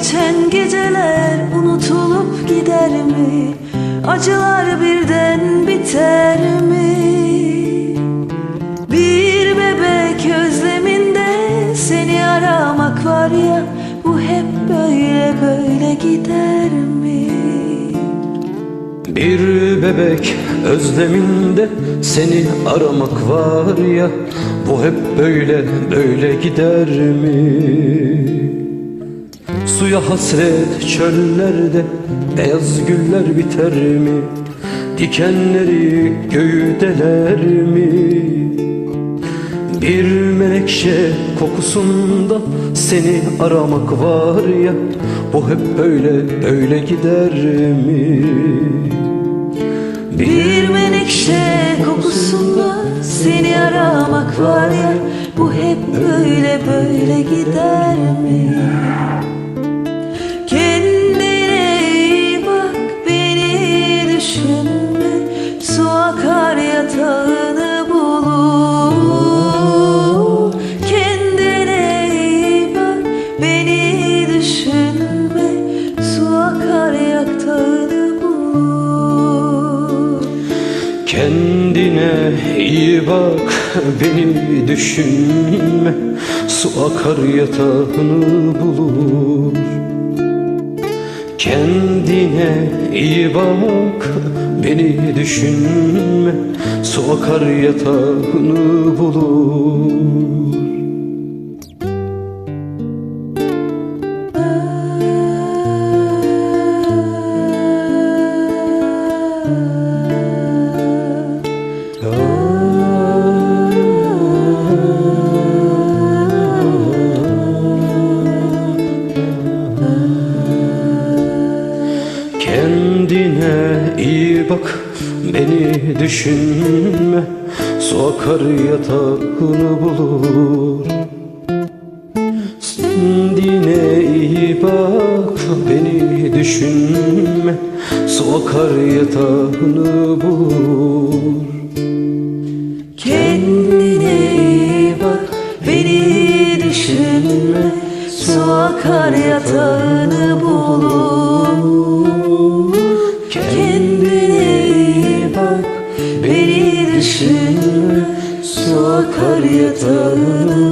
geçen geceler unutulup gider mi? Acılar birden biter mi? Bir bebek özleminde seni aramak var ya, bu hep böyle böyle gider mi? Bir bebek özleminde seni aramak var ya, bu hep böyle böyle gider mi? Suya hasret çöllerde beyaz güller biter mi? Dikenleri göğü deler mi? Bir menekşe kokusunda seni aramak var ya, bu hep böyle böyle gider mi? Bir menekşe kokusunda seni aramak var ya, bu hep böyle böyle gider mi? Kendine iyi bak, beni düşünme. Su akar yatağını bulur. Kendine iyi bak, beni düşünme. Su akar yatağını bulur. Kendine iyi bak, beni düşünme. Su akar yatağını bulur. Kendine iyi bak, beni düşünme. Su akar yatağını bulur. Kendine iyi bak, beni düşünme. Su akar yatağını bulur. Kendine iyi bak, beni düşünme. Su akar yatağını bulur. Kendine iyi bak, beni düşünme. Su akar yatağını bulur. Kendine iyi bak, beni düşünme. Su akar yatağını